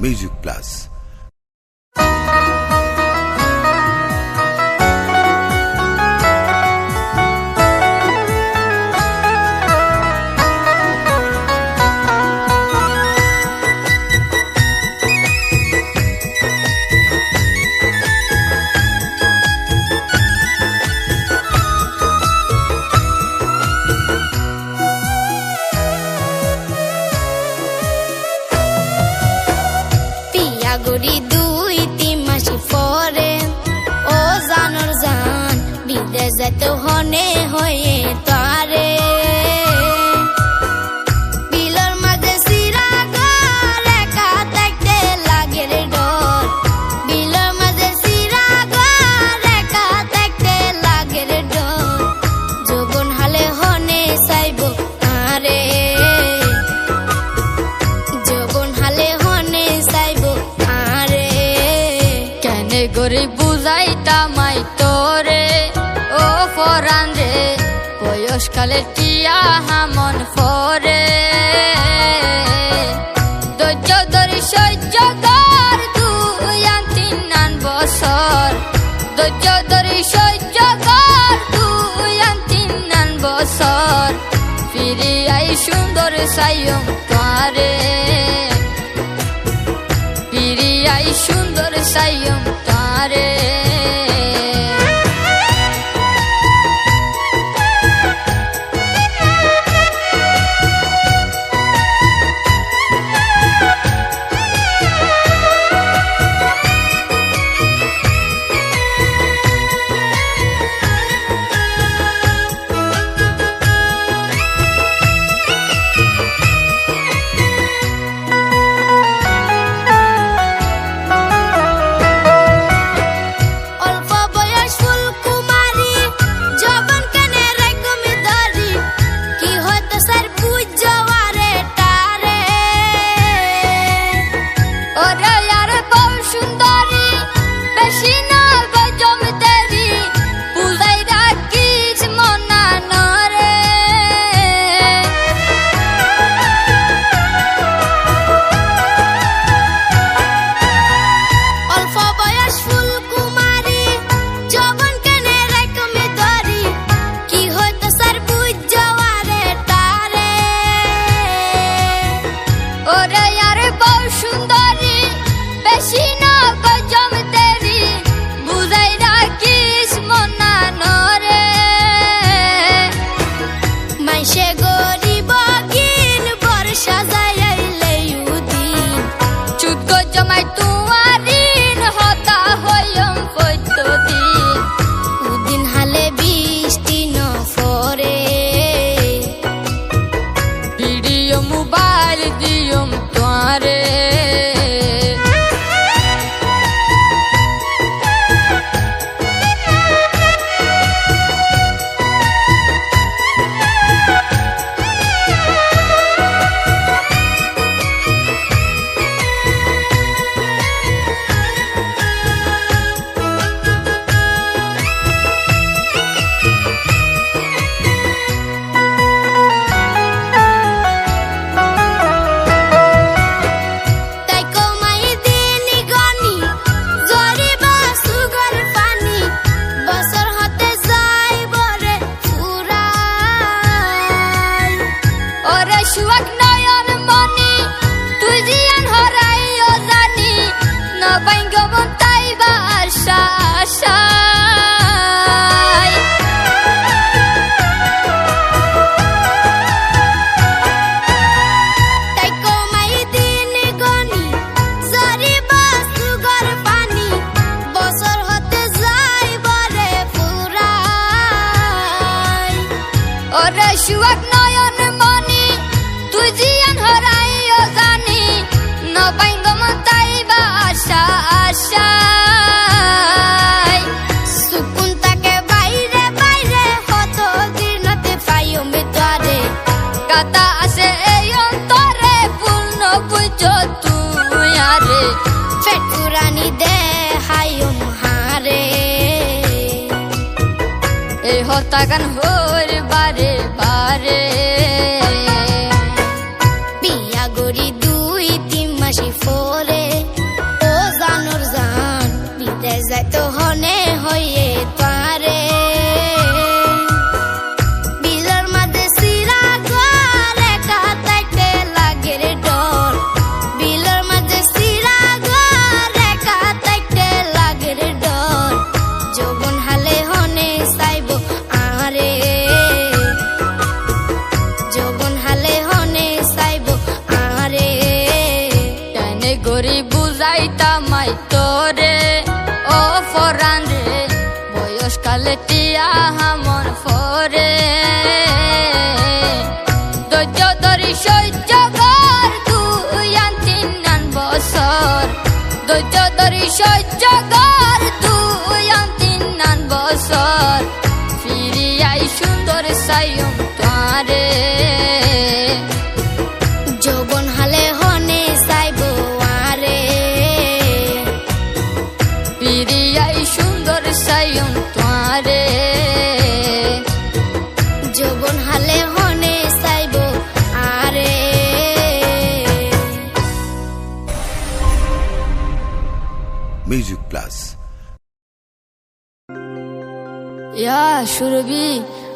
Music plus. গড়ি 2-3 মাস পরে ও জানোর জান বিদেশ যেতে হনে হয়ে তারে বিলর মাঝে সিরা ঘর একা থাকতে লাগে রে ডর বিলর মাঝে সিরা ঘর একা থাকতে লাগে রে ডর যৌবন হালে হনে চাইব আরে যৌবন হালে হনে চাইব গরি বুঝাইতা মাই তোরে ও ফরান রে বয়সকালে টিয়া হামন ফরে ধৈর্য ধরি সহ্য কর 2-3 বছর ধৈর্য ধরি সহ্য কর 2-3 বছর ফিরি আই সুন্দর সাইয়ম তারে ফিরি আই সুন্দর সাইয়ম তারে সুয়াক নয়ন মনি তুই জিয়ান হরাইও জানি নবাইঙ্গ মতাইবা আশা আশায় সুকুন তাকে বাইরে বাইরে হত দিনতে পাইও মিতারে কাতা আসে এই অন্তরে পূর্ণ বুঝ তুই আরে ফেট পুরানি দে হায়ুম হারে এই হতাগান হর বারে বারে বিয়া গড়ি 2-3 মাস পরে তিয়া হামন ফরে ধৈর্য ধরি সহ্য কর তুই আন 3 বছর ধৈর্য ধরি সহ্য কর তুই আন 3 বছর ফিরিয়াই সুন্দর সাইম তারে যৌবন হালে হনে সাইব আরে ফিরিয়াই সুন্দর সাইম তারে যৌবন হালে হনে সাইব আরে music plus yeah Surabhi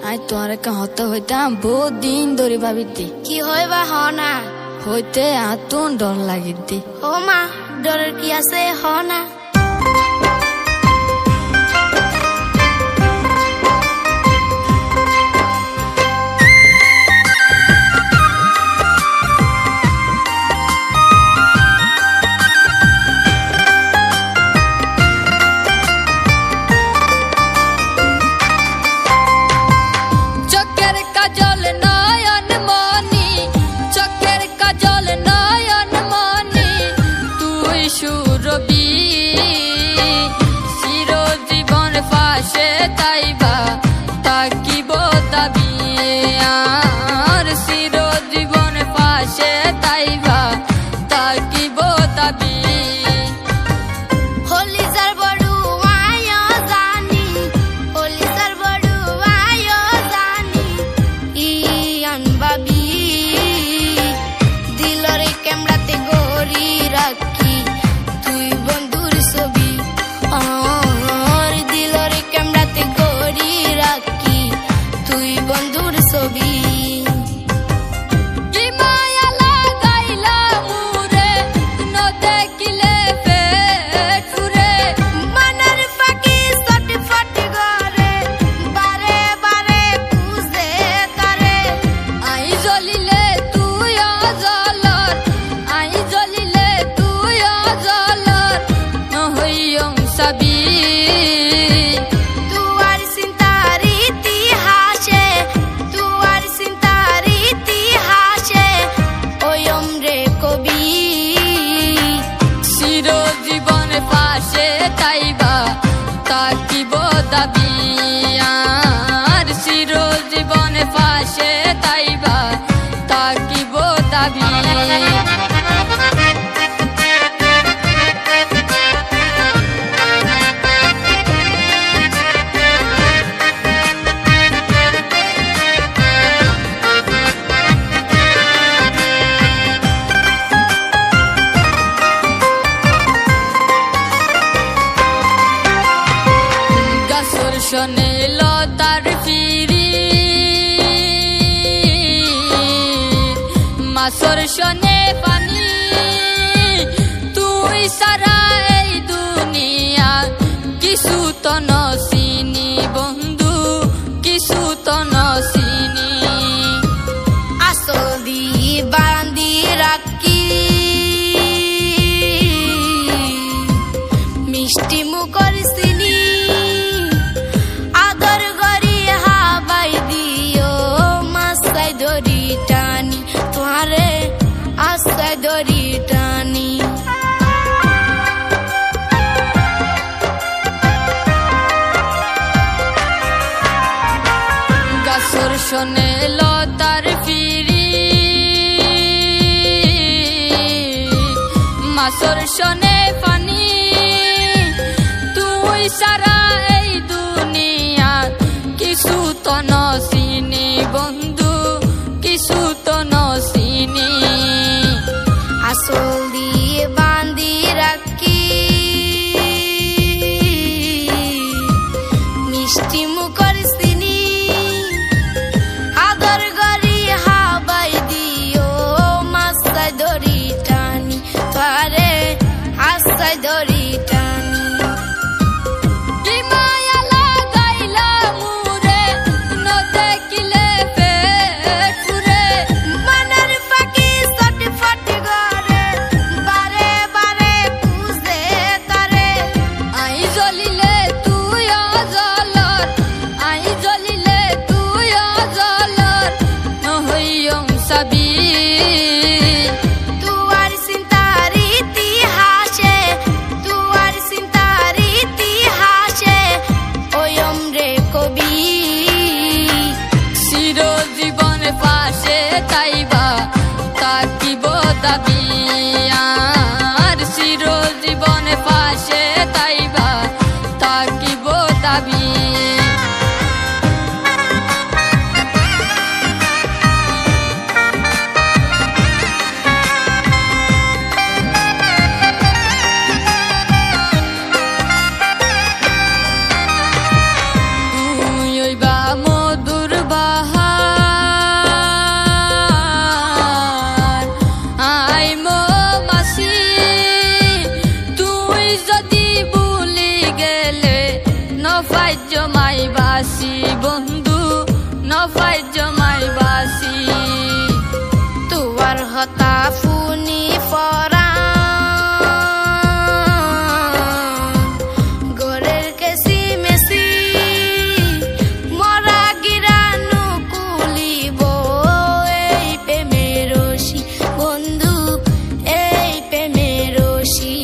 I তোমার হতে হইতাম বহুত দিন ধরে ভাবিতি কি হয় বা হ না হইতে আতুন ডর লাগিতি ও মা ডরের কি আছে হ না তাইবা তাকিব দাবি আর চির জীবন পাশে তাইবা তাকিব দাবি হলি যার বড় আয় জানি হলি যার বড় আয় জানি ইয়ান বাবি দিলরে ক্যামেরাতে গড়ি রাখি তুই বন্ধুর ছবি বন্ধুর ছবি কি মায়া লাগাইলা মুরে ন দেখিলে পেট ফুরে মনের পাখি ছটফট করে বারে বারে খুঁজে তারে আই জ্বলিলে তুই অজলর আই জ্বলিলে তুই অজলর নহইয়ং সাবি তাইবা তাকিব দাবি আর চির জীবন পাশে তাইবা তাকিব দাবি শোনে লতার ফিরি মাসর শোনে পানি তুই সারা এই দুনিয়া কিছু তো নসিনি বন্ধু কিছু তো নসিনি আসল দি বান্দি রাখি মিষ্টি মুখর সিনি দড়ি টানি গাছর শোনে লতার ফিরি মাছর শোনে পানি তুই সারা এই দুনিয়া কিছু তো নসিনি বন্ধু কিছু তো নসিনি আসল দিয়ে বান্ধি রাখি মিষ্টি মুখর সিনি আদর গরি হাবাই দিও মাসায় দড়ি টানি তারে দাবি আর চিরজীবনে পাশে তাইবা থাকিব দাবি। বন্ধু নফাই জমাই বাসি তুয়ার হতা ফুনি ফরা গোরের কেসি মেসি মরা গিরানু কুলিব এই প্রেমের রশি বন্ধু এই প্রেমের রশি।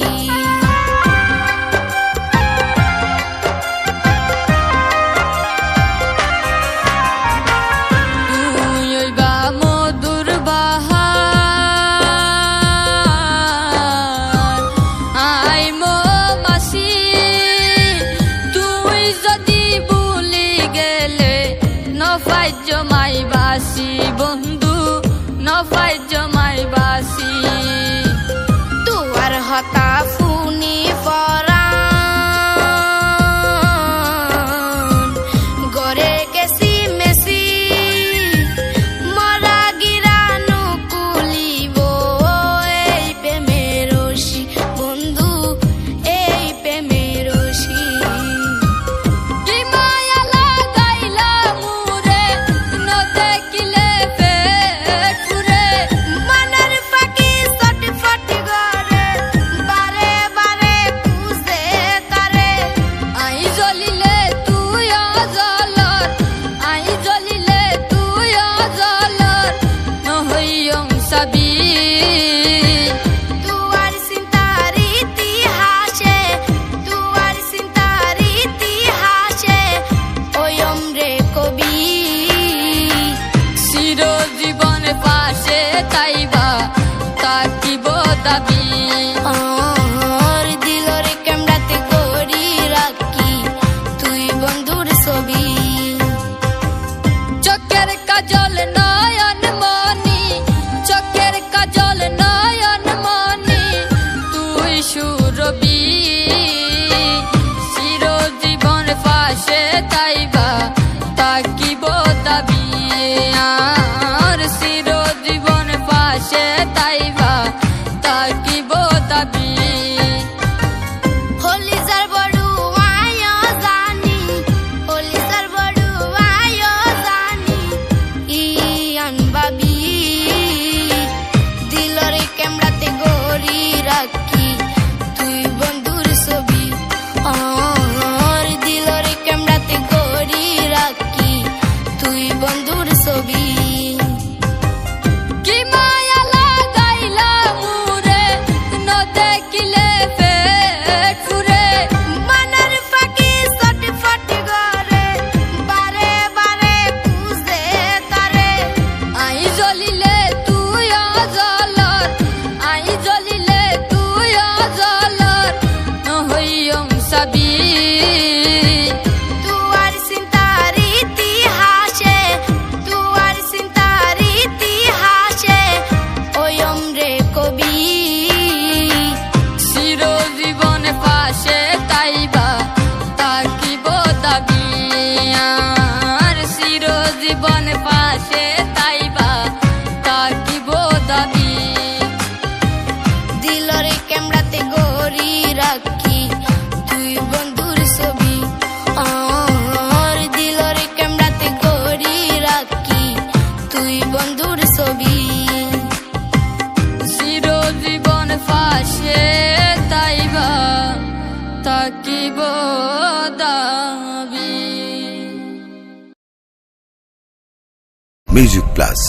জমাই বাসি বন্ধু নফাই জমাই বাসি তুয়ার হতা ফুনি ফরা গরে কেসি মেসি মরা গিরানু কুলিব এই প্রেমের রশি বন্ধু এই প্রেমের রশি। আর দিলরে ক্যামেরাতে করি রাখি তুই বন্ধুর ছবি চোখের কাজল নয়ন মনি চোখের কাজল নয়ন মনি তুই সুরবি চিরজীবন পাশে তাইবা থাকিব দাবি আর চিরজীবন পাশে তাইবা থাকিব দাবি। হলিজার বড় আয় জানি হলিজার বড় আয় জানি ইয়ান বাবি দিলরে ক্যামেরাতে গড়ি রাখি তুই বন্ধুর ছবি আর দিলরে ক্যামেরাতে গড়ি রাখি তুই বন্ধুর ছবি। তুয়ার চিন্তার ইতিহাসে তুয়ার চিন্তার ইতিহাসে ওয়ম রে কবি চিরজীবন পাশে তাইবা থাকিব দাবি আর চিরজীবন পাশে তাইবা থাকিব দাবি। দিলরে ক্যামেরাতে গড়ি রাখি তুই বন্ধুর ছবি আর দিলরে ক্যামেরাতে গড়ি রাখি তুই বন্ধুর ছবি। চিরজীবন পাশে তাইবা থাকিব দাবি। Music Plus.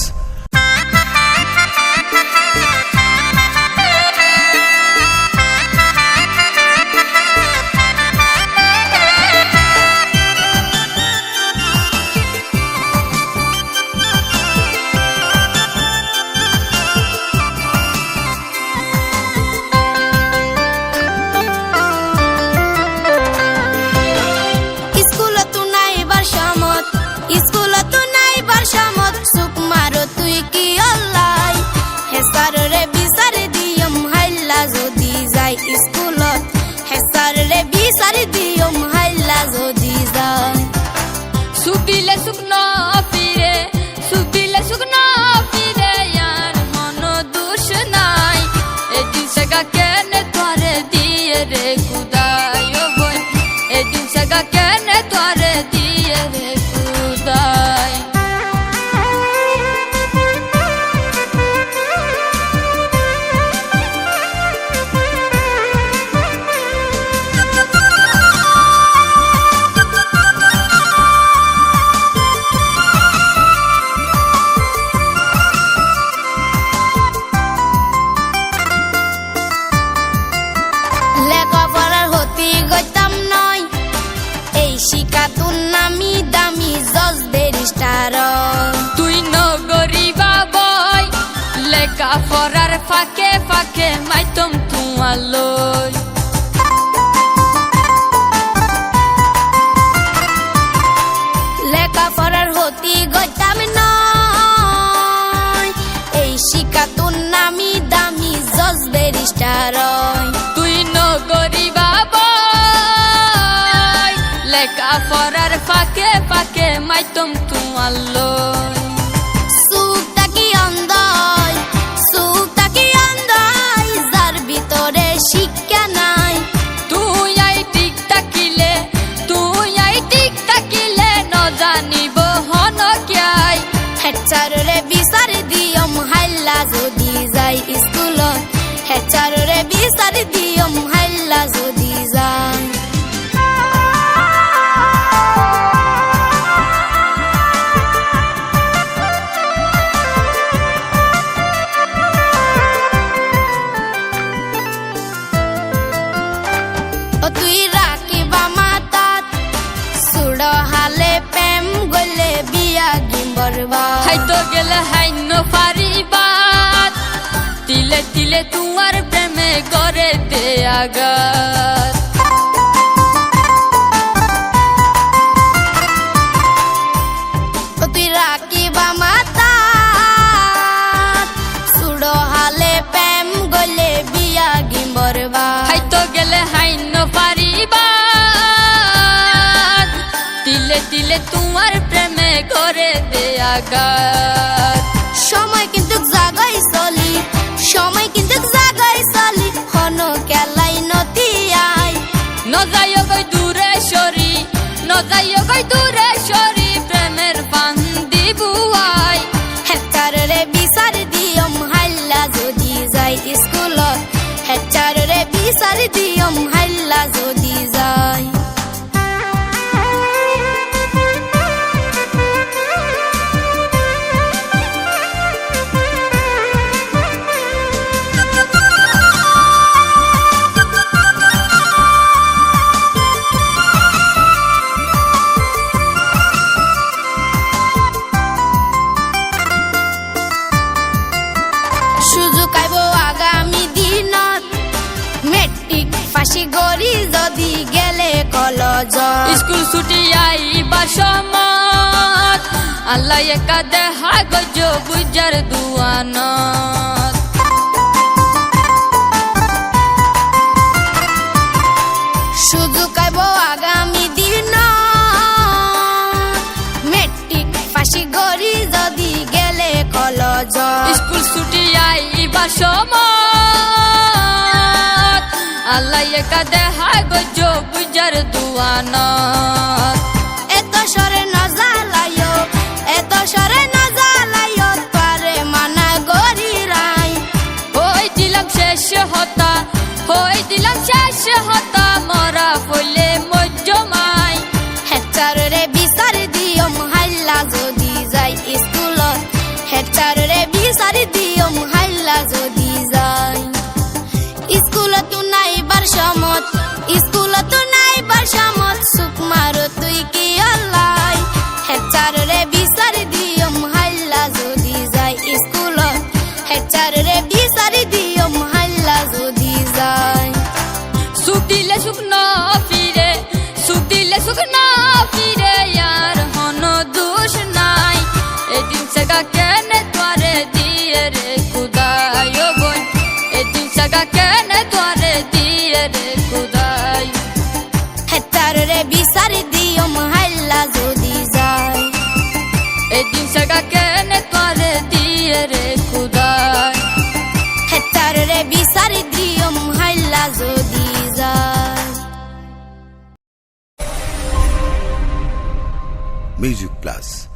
বিচারি দিও হাইলা যদি যায় সুখ দিলে সুখ ন ফিরে সুখ দিলে সুখ ন ফিরে আর মন দোষ নাই এদিন সেগা কেনে তোরে দিয়ে রে খুদাই ও বোন এদিন সেগা কেনে তোরে দিয়ে রে খুদাই লেখাপড়ার হতি গইতাম নয় এই শিকাতুন নামি দামি জজ ব্যারিস্টার তুই নগরী বাবই লেখা পড়ার ফাঁকে ফাঁকে মাইতম তোমালই লেখাপড়ার হতি গইতাম নয় এই শিকাতুন নামি দামি জজ ব্যারিস্টার তুই নগরী বাবই লেখা পড়ার ফাঁকে ফাঁকে মাইতম তোমালই সুখটা কি অন্ধই সুখটা কি অন্ধই যার ভিতরে শিক্ষা নাই তুই আই ঠিক থাকিলে ন জানিব হন কিয়াই হেচাররে বিচার দিয়ম হাইলা যদি যাই স্কুলত হেচাররে বিচার দিয়ম হাইলা যদি যাই ও তুই রাখিবা মাতাত সুড় হালে প্রেম গলে বিয়া গিম্বরবা হাইতো গেলে হাইন্য পারিবাত তিলে তিলে তোমার প্রেমে করে দে আগাত ও তুই রাখিবা মাতাত সুড় হালে প্রেম গলে বিয়া গিম্বরবা হাইতো গেলে হাইন্য পারিবাত তিলে তিলে তোমার প্রেমে করে দে আগাত সময় কিন্তু জাগাই চলি সময় কিন্তু জাগাই চলি হন কেলাই নতি আই নজাইও গই দূরে সরি নজাইও গই দূরে সরি প্রেমের বান্দি বুয়াই হেচাররে বিচার দিয়ম হাইলা যদি যাই স্কুলত হেচাররে বিচার দিয়ম হাইলা যদি যাই সুযোগ আইব আগামী দিনত মেট্রিক ফাঁসি গড়ি যদি গেলে কলেজ স্কুল ছুটি আইবার সমত আল্লাহ একা দেহা গজ বুঝার দুয়ানত সুযোগ আইব আগামী দিনত মেট্রিক ফাঁসি গড়ি যদি গেলে কলেজ স্কুল ছুটি আইবার সমত আল্লাহ একা দেহা গজ বুঝার দুয়ানত এত সরে নজালায় এত সরে নজালায় পারে মানা গরি রাই হই দিলাম শেষ হতা হই দিলাম শেষ হতা মরা হইলে মজ্জমাই হেচাররে বিচার দিয়ম হাইলা যদি যাই স্কুলত হেচাররে বিচার দিয়ম হাইলা যদি যাই স্কুলত নাইবার সমত স্কুলত নাইবার সমত সুখ মারো তুই কি আল্লাই হেচাররে বিচার দিয়ম হাইলা যদি যাই স্কুলত হেচাররে বিচার দিয়ম হাইলা যদি যাই সুখ দিলে সুখ ন ফিরে সুখ দিলে সুখ ন ফিরে আর হন দোষ নাই এদিন সেগা কেনে তোরে দিয়ে রে খুদাই ও বোন এদিন সেগা কেনে তোরে দিয়ে রে খুদাই Music Plus.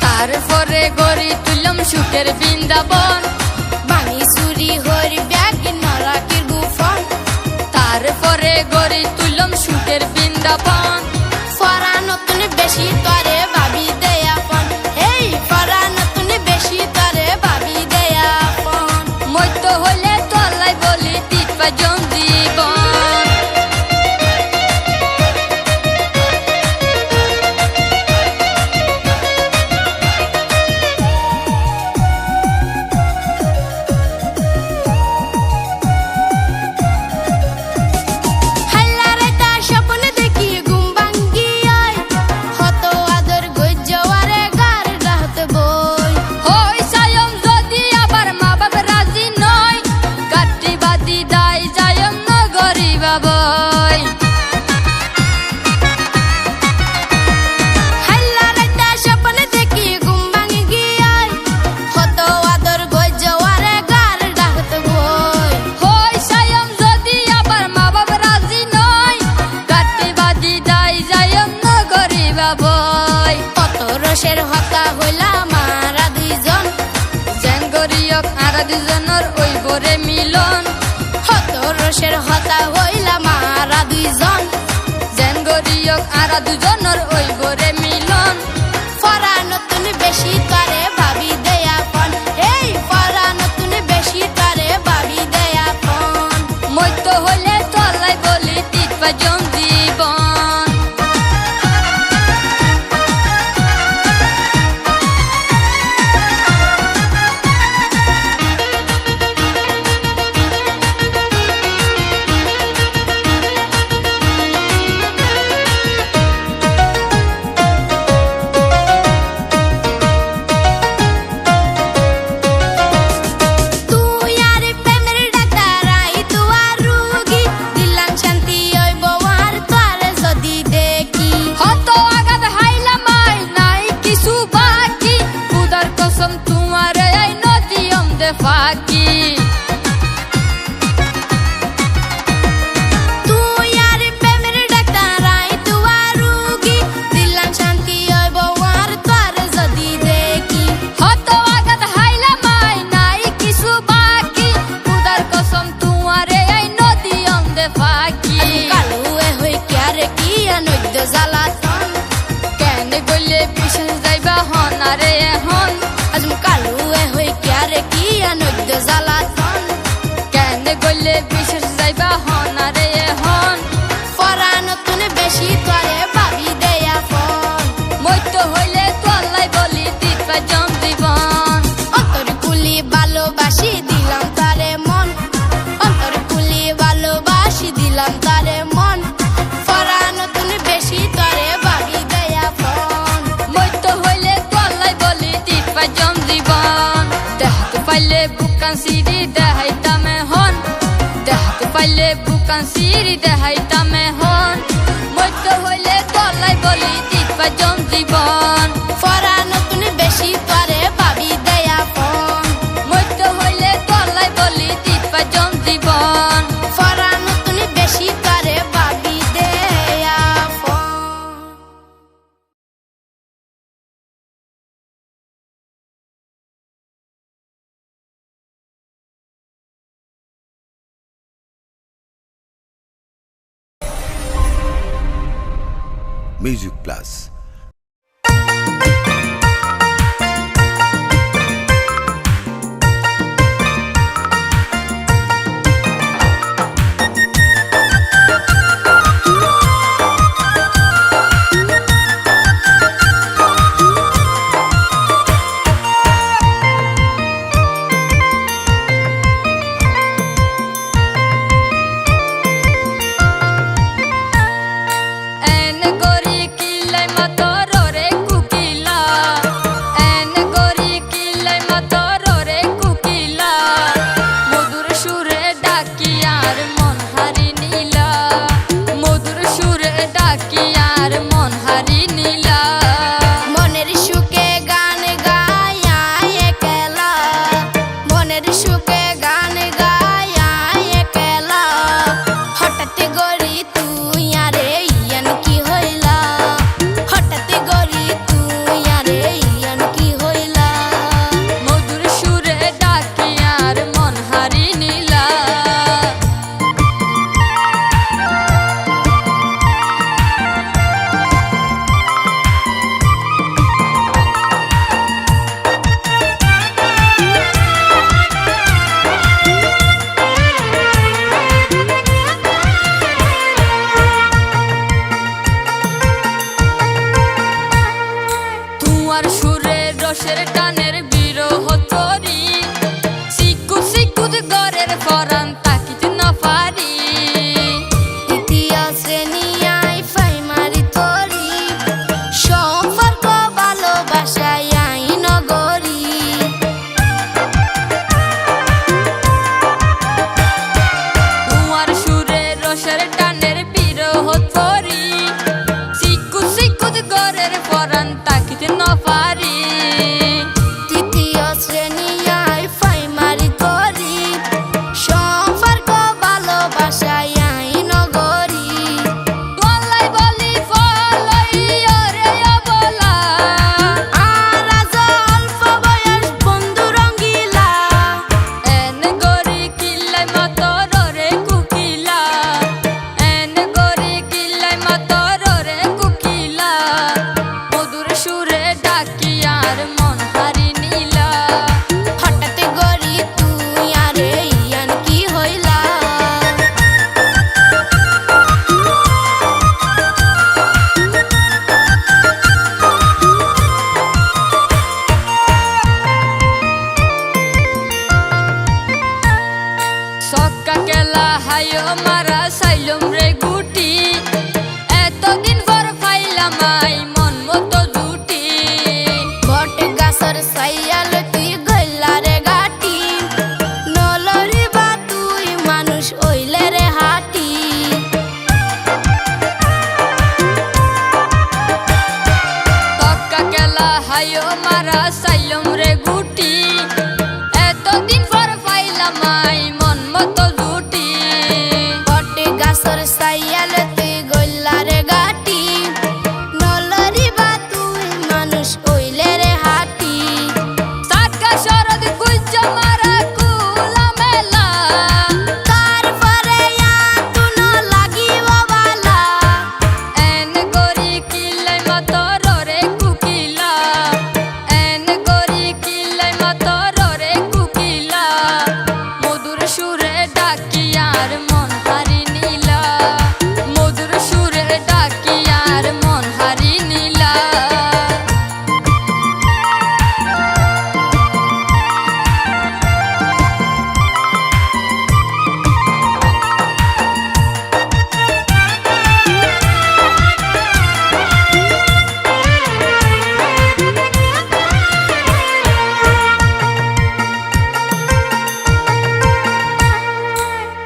তারপরে গড়ি তুললাম সুখের বৃন্দাবন, বাঙি চুরি হরি ব্যাগ নরাকের গুফন। তারপরে গড়ি তুললাম সুখের বৃন্দাবন। ফরা নতুন বেশি তরে ভাবি দেয়া ফন, এই ফরা নতুন বেশি তরে ভাবি দেয়া ফন। মইত হইলে তলাই বলি দিবা জন জীবন। রসের হতা হইলা মারা দুইজন, জেঙ্গরিয়ক আরা দুজনের ওই বরে মিলন। হত রসের হতা হইলা মারা দুইজন, জেঙ্গরিয়ক আরা দুজনের ওই বরে মিলন। ফরা নতুন বেশি তরে ভাবি দেয়া ফন, এই ফরা নতুন বেশি তরে ভাবি দেয়া ফন। মইত হইলে তলাই বলি দিবা জন জীবন। ফাঁকি তুই আর প্রেমের ডাক্তার আই তুয়া রুগী, দিলাম শান্তি হইব আর তোর যদি দেখি। হত আঘাত হাইলাম আই নাই কিছু বাকি, খুদার কসম তুয়ারে এই নদী অন্ধে ফাঁকি। কালু এ হই ক্যারে কি নদ্য জ্বালাতন, কেন গলে বিশেষ যাইবা হনারে এখন। আজ কালু এ হই ক্যারে কি নদ্য জ্বালাতন, কেন গলে বিশেষ যাইবা হনারে এখন। ফরা নতুন বেশি তরে ভাবি দেয়া ফন। মইত হই পাইলে বুকান সিঁড়ি দেখাইতামে হন মধ্য হইলে তলাই বলি দিবা জন জীবন ফরা নতুন বেশি পারে পাবি দেয়া ফোন মধ্য হইলে তলাই বলি দিবা জন জীবন ফরা নতুন বেশি পারে পাবি দেয়া ফোন Music Plus.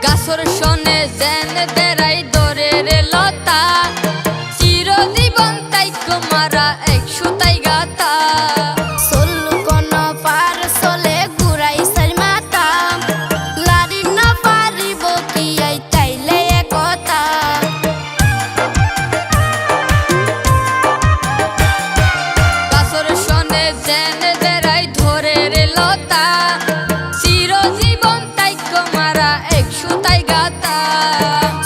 গাছর শোনে যেন দেরাই দরে রে লতা চিরজীবন তাই মারা এক সুতাই গাতা সল্লু কোন পার চলে ঘুরাই সার মাতা লারি না পারিব কি আই তাইলে একতা গাছর শোনে যেন দেরাই ধরে রে লতা চিরজীবন তাই মারা এক সুতাই গাতা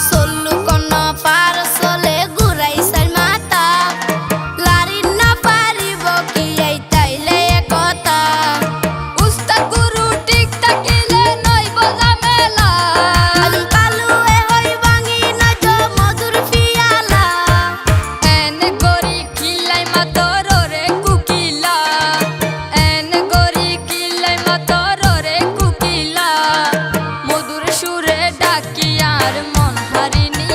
সল্লু কোন পার চলে ঘুরাই সার মাতা লারি না পারিব কি আই তাইলে একতা উস্তাদ গুরু ঠিক থাকিলে নই বোঝা মেলা আলু কালু এ হই ভাঙি না যো মধুর পিয়ালা এন গরি কিলাই মাতর রে কুকিলা এন গরি কিলাই মাতর রে কুকিলা মধুর সুরে ডাকি আর মন হারিনি